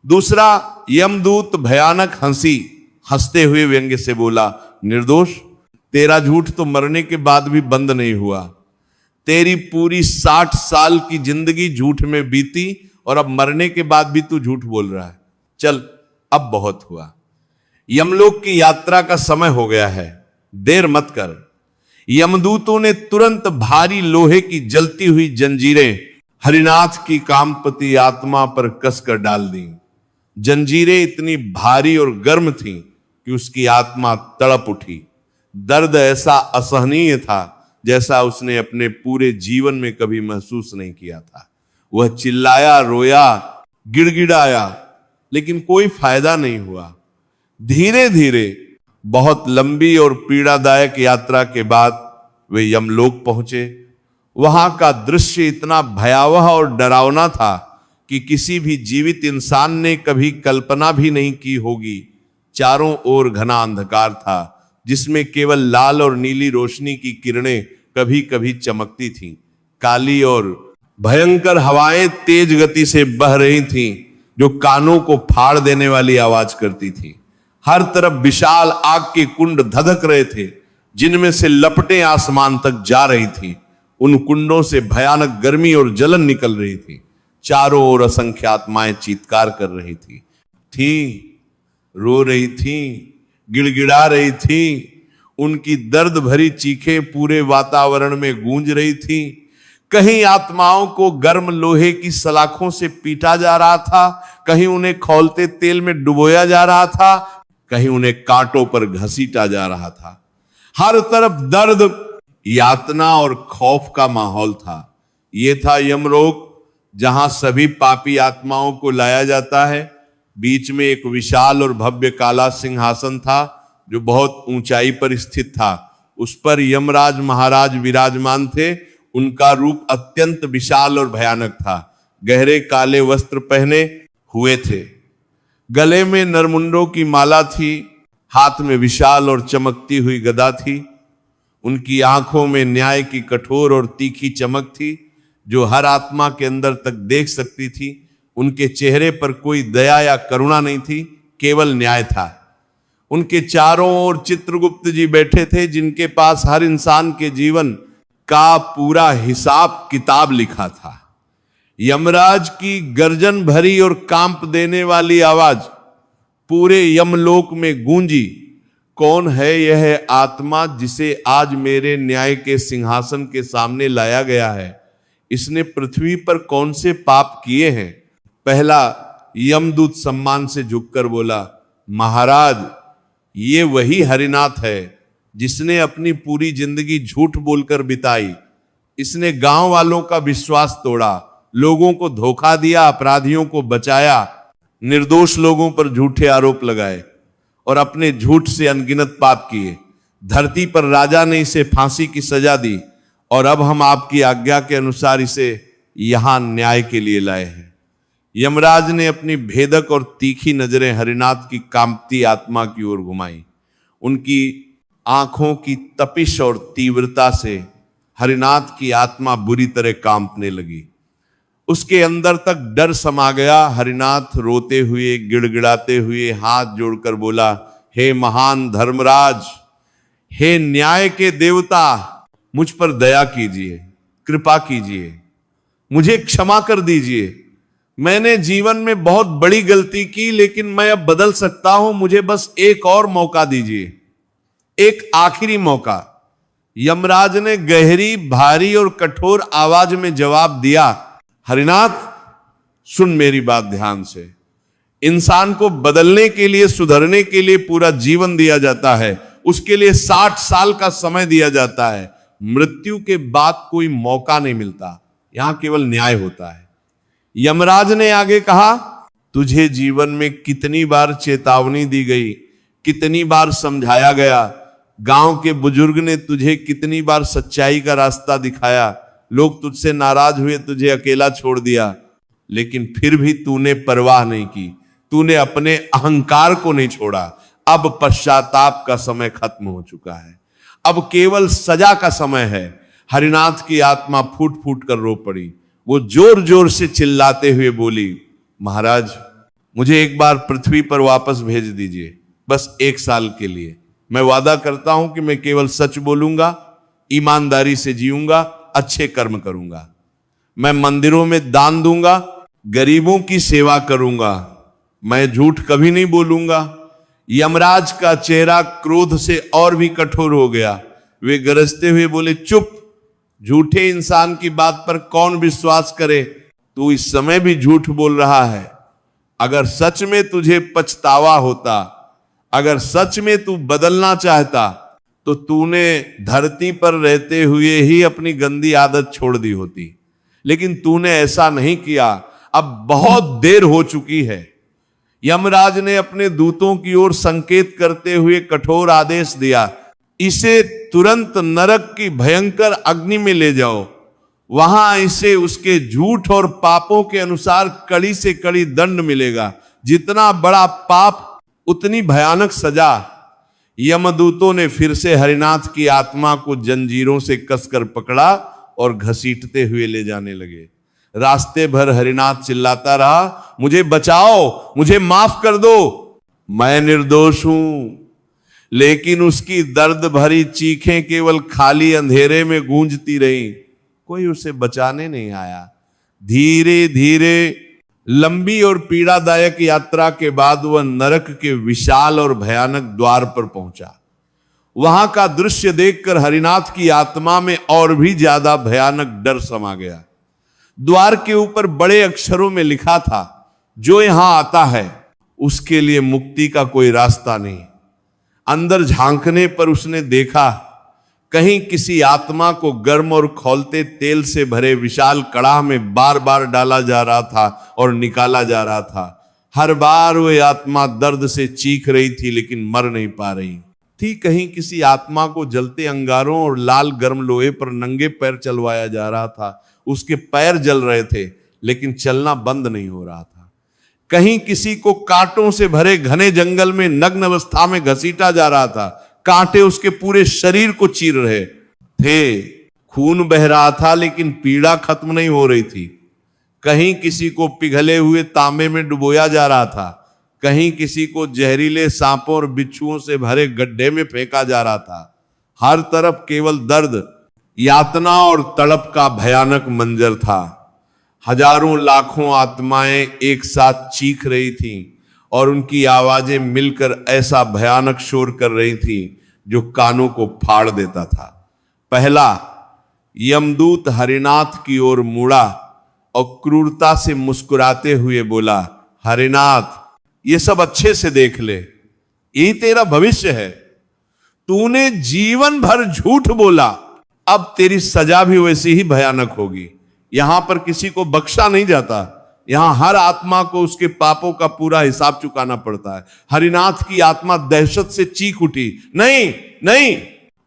दूसरा यमदूत भयानक हंसते हुए व्यंग्य से बोला, निर्दोष, तेरा झूठ तो मरने के बाद भी बंद नहीं हुआ। तेरी पूरी 60 साल की जिंदगी झूठ में बीती और अब मरने के बाद भी तू झूठ बोल रहा है। चल, अब बहुत हुआ। यमलोक की यात्रा का समय हो गया है, देर मत कर। यमदूतों ने तुरंत भारी लोहे की जलती हुई जंजीरें हरिनाथ की कामपति आत्मा पर कसकर डाल दी। जंजीरें इतनी भारी और गर्म थीं कि उसकी आत्मा तड़प उठी। दर्द ऐसा असहनीय था जैसा उसने अपने पूरे जीवन में कभी महसूस नहीं किया था। वह चिल्लाया, रोया, गिड़गिड़ाया, लेकिन कोई फायदा नहीं हुआ। धीरे धीरे बहुत लंबी और पीड़ादायक यात्रा के बाद वे यमलोक पहुंचे। वहां का दृश्य इतना भयावह और डरावना था कि किसी भी जीवित इंसान ने कभी कल्पना भी नहीं की होगी। चारों ओर घना अंधकार था, जिसमें केवल लाल और नीली रोशनी की किरणें कभी कभी चमकती थीं। काली और भयंकर हवाएं तेज गति से बह रही थीं, जो कानों को फाड़ देने वाली आवाज करती थी। हर तरफ विशाल आग के कुंड धधक रहे थे, जिनमें से लपटें आसमान तक जा रही थी। उन कुंडों से भयानक गर्मी और जलन निकल रही थी। चारों ओर असंख्य आत्माएं चीत्कार कर रही थी, रो रही थी, गिड़गिड़ा रही थी। उनकी दर्द भरी चीखें पूरे वातावरण में गूंज रही थी। कहीं आत्माओं को गर्म लोहे की सलाखों से पीटा जा रहा था, कहीं उन्हें खौलते तेल में डुबोया जा रहा था, कहीं उन्हें कांटों पर घसीटा जा रहा था। हर तरफ दर्द, यातना और खौफ का माहौल था। यह था यमलोक, जहां सभी पापी आत्माओं को लाया जाता है। बीच में एक विशाल और भव्य काला सिंहासन था, जो बहुत ऊंचाई पर स्थित था। उस पर यमराज महाराज विराजमान थे। उनका रूप अत्यंत विशाल और भयानक था। गहरे काले वस्त्र पहने हुए थे, गले में नरमुंडों की माला थी, हाथ में विशाल और चमकती हुई गदा थी। उनकी आंखों में न्याय की कठोर और तीखी चमक थी, जो हर आत्मा के अंदर तक देख सकती थी। उनके चेहरे पर कोई दया या करुणा नहीं थी, केवल न्याय था। उनके चारों ओर चित्रगुप्त जी बैठे थे, जिनके पास हर इंसान के जीवन का पूरा हिसाब किताब लिखा था। यमराज की गर्जन भरी और कांप देने वाली आवाज पूरे यमलोक में गूंजी। कौन है यह आत्मा जिसे आज मेरे न्याय के सिंहासन के सामने लाया गया है? इसने पृथ्वी पर कौन से पाप किए हैं? पहला यमदूत सम्मान से झुककर बोला, महाराज, ये वही हरिनाथ है जिसने अपनी पूरी जिंदगी झूठ बोलकर बिताई। इसने गांव वालों का विश्वास तोड़ा, लोगों को धोखा दिया, अपराधियों को बचाया, निर्दोष लोगों पर झूठे आरोप लगाए और अपने झूठ से अनगिनत पाप किए। धरती पर राजा ने इसे फांसी की सजा दी और अब हम आपकी आज्ञा के अनुसार इसे यहां न्याय के लिए लाए हैं। यमराज ने अपनी भेदक और तीखी नजरें हरिनाथ की कांपती आत्मा की ओर घुमाई। उनकी आंखों की तपिश और तीव्रता से हरिनाथ की आत्मा बुरी तरह कांपने लगी। उसके अंदर तक डर समा गया। हरिनाथ रोते हुए, गिड़गिड़ाते हुए हाथ जोड़कर बोला, हे महान धर्मराज, हे न्याय के देवता, मुझ पर दया कीजिए, कृपा कीजिए, मुझे क्षमा कर दीजिए। मैंने जीवन में बहुत बड़ी गलती की, लेकिन मैं अब बदल सकता हूं। मुझे बस एक और मौका दीजिए, एक आखिरी मौका। यमराज ने गहरी, भारी और कठोर आवाज में जवाब दिया, हरिनाथ, सुन मेरी बात ध्यान से। इंसान को बदलने के लिए, सुधरने के लिए पूरा जीवन दिया जाता है। उसके लिए 60 साल का समय दिया जाता है। मृत्यु के बाद कोई मौका नहीं मिलता, यहां केवल न्याय होता है। यमराज ने आगे कहा, तुझे जीवन में कितनी बार चेतावनी दी गई, कितनी बार समझाया गया, गांव के बुजुर्ग ने तुझे कितनी बार सच्चाई का रास्ता दिखाया, लोग तुझसे नाराज हुए, तुझे अकेला छोड़ दिया, लेकिन फिर भी तूने परवाह नहीं की। तूने अपने अहंकार को नहीं छोड़ा। अब पश्चाताप का समय खत्म हो चुका है, अब केवल सजा का समय है। हरिनाथ की आत्मा फूट फूट कर रो पड़ी। वो जोर जोर से चिल्लाते हुए बोली, महाराज, मुझे एक बार पृथ्वी पर वापस भेज दीजिए, बस 1 साल के लिए। मैं वादा करता हूं कि मैं केवल सच बोलूंगा, ईमानदारी से जीऊंगा, अच्छे कर्म करूंगा। मैं मंदिरों में दान दूंगा, गरीबों की सेवा करूंगा, मैं झूठ कभी नहीं बोलूंगा। यमराज का चेहरा क्रोध से और भी कठोर हो गया। वे गरजते हुए बोले, चुप, झूठे इंसान की बात पर कौन विश्वास करे? तू इस समय भी झूठ बोल रहा है। अगर सच में तुझे पछतावा होता, अगर सच में तू बदलना चाहता, तो तूने धरती पर रहते हुए ही अपनी गंदी आदत छोड़ दी होती, लेकिन तूने ऐसा नहीं किया। अब बहुत देर हो चुकी है। यमराज ने अपने दूतों की ओर संकेत करते हुए कठोर आदेश दिया, इसे तुरंत नरक की भयंकर अग्नि में ले जाओ। वहां इसे उसके झूठ और पापों के अनुसार कड़ी से कड़ी दंड मिलेगा। जितना बड़ा पाप, उतनी भयानक सजा। यमदूतों ने फिर से हरिनाथ की आत्मा को जंजीरों से कसकर पकड़ा और घसीटते हुए ले जाने लगे। रास्ते भर हरिनाथ चिल्लाता रहा, मुझे बचाओ, मुझे माफ कर दो। मैं निर्दोष हूं, लेकिन उसकी दर्द भरी चीखें केवल खाली अंधेरे में गूंजती रही। कोई उसे बचाने नहीं आया। धीरे धीरे लंबी और पीड़ादायक यात्रा के बाद वह नरक के विशाल और भयानक द्वार पर पहुंचा। वहां का दृश्य देखकर हरिनाथ की आत्मा में और भी ज्यादा भयानक डर समा गया। द्वार के ऊपर बड़े अक्षरों में लिखा था, जो यहां आता है उसके लिए मुक्ति का कोई रास्ता नहीं। अंदर झांकने पर उसने देखा, कहीं किसी आत्मा को गर्म और खौलते तेल से भरे विशाल कड़ाह में बार बार डाला जा रहा था और निकाला जा रहा था। हर बार वह आत्मा दर्द से चीख रही थी, लेकिन मर नहीं पा रही थी। कहीं किसी आत्मा को जलते अंगारों और लाल गर्म लोहे पर नंगे पैर चलवाया जा रहा था। उसके पैर जल रहे थे, लेकिन चलना बंद नहीं हो रहा था। कहीं किसी को कांटों से भरे घने जंगल में नग्न अवस्था में घसीटा जा रहा था। कांटे उसके पूरे शरीर को चीर रहे थे। खून बह रहा था, लेकिन पीड़ा खत्म नहीं हो रही थी। कहीं किसी को पिघले हुए तांबे में डुबोया जा रहा था। कहीं किसी को जहरीले सांपों और बिच्छुओं से भरे गड्ढे में फेंका जा रहा था। हर तरफ केवल दर्द, यातना और तड़प का भयानक मंजर था। हजारों लाखों आत्माएं एक साथ चीख रही थीं और उनकी आवाजें मिलकर ऐसा भयानक शोर कर रही थीं जो कानों को फाड़ देता था। पहला यमदूत हरिनाथ की ओर मुड़ा और क्रूरता से मुस्कुराते हुए बोला, हरिनाथ, ये सब अच्छे से देख ले, यही तेरा भविष्य है। तूने जीवन भर झूठ बोला, अब तेरी सजा भी वैसी ही भयानक होगी। यहां पर किसी को बख्शा नहीं जाता। यहां हर आत्मा को उसके पापों का पूरा हिसाब चुकाना पड़ता है। हरिनाथ की आत्मा दहशत से चीख उठी, नहीं नहीं,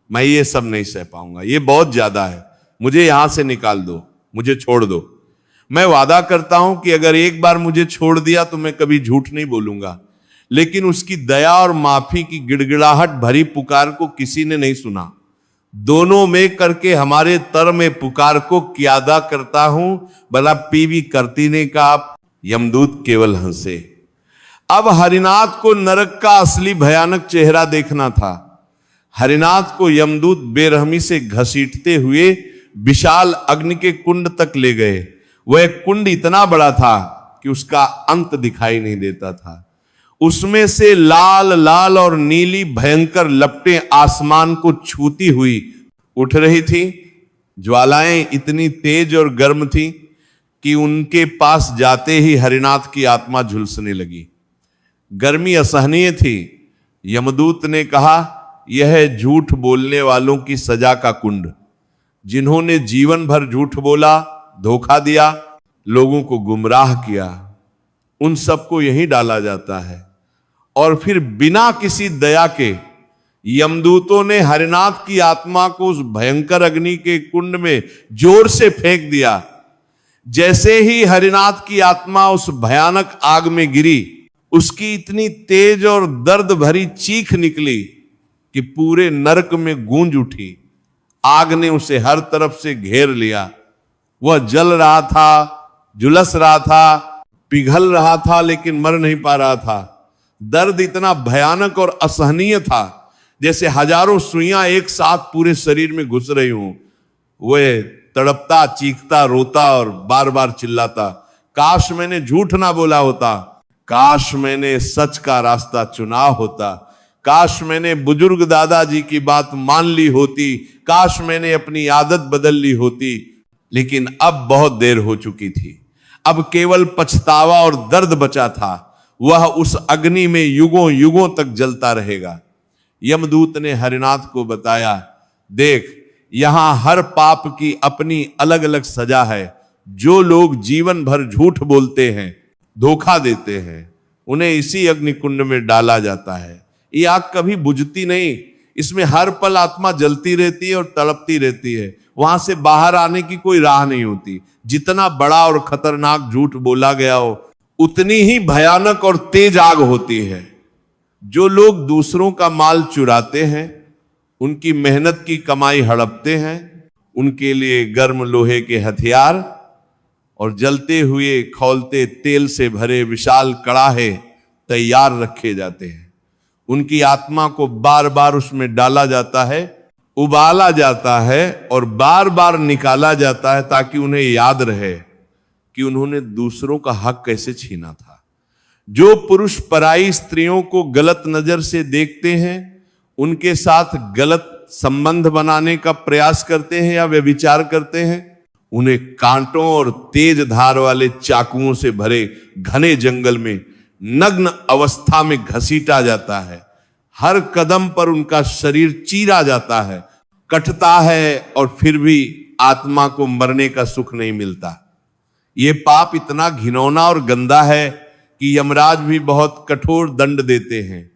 मैं ये सब नहीं सह पाऊंगा, ये बहुत ज्यादा है। मुझे यहां से निकाल दो, मुझे छोड़ दो। मैं वादा करता हूं कि अगर एक बार मुझे छोड़ दिया तो मैं कभी झूठ नहीं बोलूंगा। लेकिन उसकी दया और माफी की गिड़गिड़ाहट भरी पुकार को किसी ने नहीं सुना। दोनों में करके हमारे तर में पुकार को क्यादा करता हूं, भला पी भी करती ने कहा। यमदूत केवल हंसे। अब हरिनाथ को नरक का असली भयानक चेहरा देखना था। हरिनाथ को यमदूत बेरहमी से घसीटते हुए विशाल अग्नि के कुंड तक ले गए। वह कुंड इतना बड़ा था कि उसका अंत दिखाई नहीं देता था। उसमें से लाल लाल और नीली भयंकर लपटें आसमान को छूती हुई उठ रही थी। ज्वालाएं इतनी तेज और गर्म थी कि उनके पास जाते ही हरिनाथ की आत्मा झुलसने लगी। गर्मी असहनीय थी। यमदूत ने कहा, यह है झूठ बोलने वालों की सजा का कुंड। जिन्होंने जीवन भर झूठ बोला, धोखा दिया, लोगों को गुमराह किया, उन सबको यहीं डाला जाता है। और फिर बिना किसी दया के यमदूतों ने हरिनाथ की आत्मा को उस भयंकर अग्नि के कुंड में जोर से फेंक दिया। जैसे ही हरिनाथ की आत्मा उस भयानक आग में गिरी, उसकी इतनी तेज और दर्द भरी चीख निकली कि पूरे नरक में गूंज उठी। आग ने उसे हर तरफ से घेर लिया। वह जल रहा था, झुलस रहा था, पिघल रहा था, लेकिन मर नहीं पा रहा था। दर्द इतना भयानक और असहनीय था जैसे हजारों सुइयां एक साथ पूरे शरीर में घुस रही हूं। वह तड़पता, चीखता, रोता और बार बार चिल्लाता, काश मैंने झूठ ना बोला होता, काश मैंने सच का रास्ता चुना होता, काश मैंने बुजुर्ग दादाजी की बात मान ली होती, काश मैंने अपनी आदत बदल ली होती। लेकिन अब बहुत देर हो चुकी थी। अब केवल पछतावा और दर्द बचा था। वह उस अग्नि में युगों युगों तक जलता रहेगा। यमदूत ने हरिनाथ को बताया, देख, यहां हर पाप की अपनी अलग अलग सजा है। जो लोग जीवन भर झूठ बोलते हैं, धोखा देते हैं, उन्हें इसी अग्निकुंड में डाला जाता है। ये आग कभी बुझती नहीं। इसमें हर पल आत्मा जलती रहती है और तड़पती रहती है। वहां से बाहर आने की कोई राह नहीं होती। जितना बड़ा और खतरनाक झूठ बोला गया हो, उतनी ही भयानक और तेज आग होती है। जो लोग दूसरों का माल चुराते हैं, उनकी मेहनत की कमाई हड़पते हैं, उनके लिए गर्म लोहे के हथियार और जलते हुए खौलते तेल से भरे विशाल कड़ाहे तैयार रखे जाते हैं। उनकी आत्मा को बार बार उसमें डाला जाता है, उबाला जाता है और बार बार निकाला जाता है, ताकि उन्हें याद रहे कि उन्होंने दूसरों का हक कैसे छीना था। जो पुरुष पराई स्त्रियों को गलत नजर से देखते हैं, उनके साथ गलत संबंध बनाने का प्रयास करते हैं या व्यभिचार करते हैं, उन्हें कांटों और तेज धार वाले चाकुओं से भरे घने जंगल में नग्न अवस्था में घसीटा जाता है। हर कदम पर उनका शरीर चीरा जाता है, कटता है, और फिर भी आत्मा को मरने का सुख नहीं मिलता। ये पाप इतना घिनौना और गंदा है कि यमराज भी बहुत कठोर दंड देते हैं।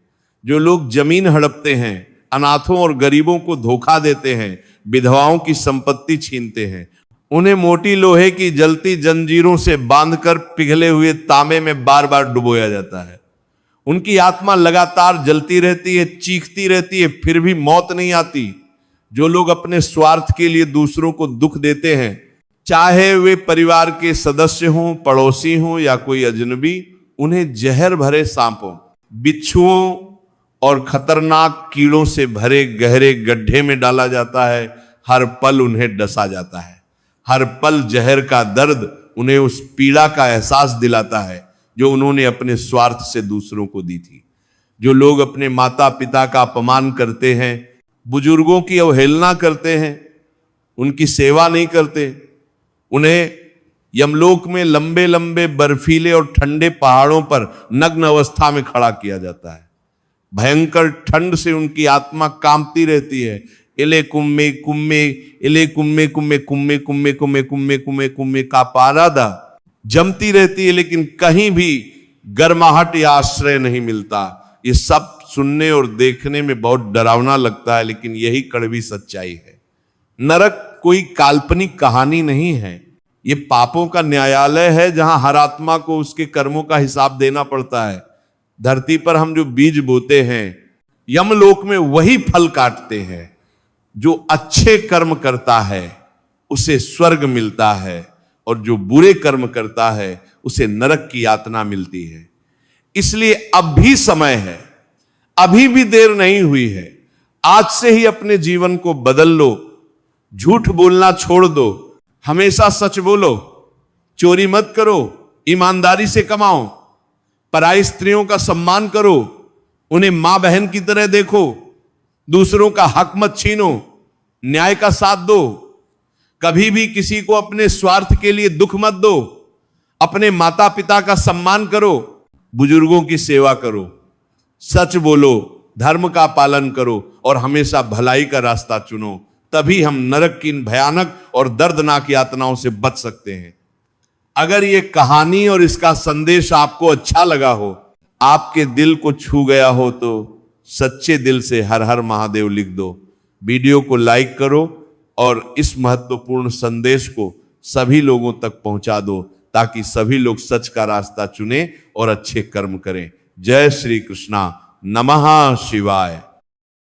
जो लोग जमीन हड़पते हैं, अनाथों और गरीबों को धोखा देते हैं, विधवाओं की संपत्ति छीनते हैं, उन्हें मोटी लोहे की जलती जंजीरों से बांधकर पिघले हुए तांबे में बार बार डुबोया जाता है। उनकी आत्मा लगातार जलती रहती है, चीखती रहती है, फिर भी मौत नहीं आती। जो लोग अपने स्वार्थ के लिए दूसरों को दुख देते हैं, चाहे वे परिवार के सदस्य हों, पड़ोसी हों या कोई अजनबी, उन्हें जहर भरे सांपों, बिच्छुओं और खतरनाक कीड़ों से भरे गहरे गड्ढे में डाला जाता है। हर पल उन्हें डसा जाता है। हर पल जहर का दर्द उन्हें उस पीड़ा का एहसास दिलाता है जो उन्होंने अपने स्वार्थ से दूसरों को दी थी। जो लोग अपने माता पिता का अपमान करते हैं, बुजुर्गों की अवहेलना करते हैं, उनकी सेवा नहीं करते, उन्हें यमलोक में लंबे लंबे बर्फीले और ठंडे पहाड़ों पर नग्न अवस्था में खड़ा किया जाता है। भयंकर ठंड से उनकी आत्मा कांपती रहती है। इले कुम्मे कुम्मे, इले कुम्मे कुम्मे कुम्मे कुम्मे कुम्मे कुम्मे कुम्मे कुम्मे का पारादा जमती रहती है, लेकिन कहीं भी गर्माहट या आश्रय नहीं मिलता। ये सब सुनने और देखने में बहुत डरावना लगता है, लेकिन यही कड़वी सच्चाई है। नरक कोई काल्पनिक कहानी नहीं है, ये पापों का न्यायालय है, जहां हर आत्मा को उसके कर्मों का हिसाब देना पड़ता है। धरती पर हम जो बीज बोते हैं, यमलोक में वही फल काटते हैं। जो अच्छे कर्म करता है उसे स्वर्ग मिलता है, और जो बुरे कर्म करता है उसे नरक की यातना मिलती है। इसलिए अब भी समय है, अभी भी देर नहीं हुई है। आज से ही अपने जीवन को बदल लो। झूठ बोलना छोड़ दो, हमेशा सच बोलो, चोरी मत करो, ईमानदारी से कमाओ, पराई स्त्रियों का सम्मान करो, उन्हें मां बहन की तरह देखो, दूसरों का हक मत छीनो, न्याय का साथ दो, कभी भी किसी को अपने स्वार्थ के लिए दुख मत दो, अपने माता पिता का सम्मान करो, बुजुर्गों की सेवा करो, सच बोलो, धर्म का पालन करो और हमेशा भलाई का रास्ता चुनो। तभी हम नरक की इन भयानक और दर्दनाक यातनाओं से बच सकते हैं। अगर ये कहानी और इसका संदेश आपको अच्छा लगा हो, आपके दिल को छू गया हो, तो सच्चे दिल से हर हर महादेव लिख दो। वीडियो को लाइक करो और इस महत्वपूर्ण संदेश को सभी लोगों तक पहुंचा दो, ताकि सभी लोग सच का रास्ता चुने और अच्छे कर्म करें। जय श्री कृष्णा। नमः शिवाय।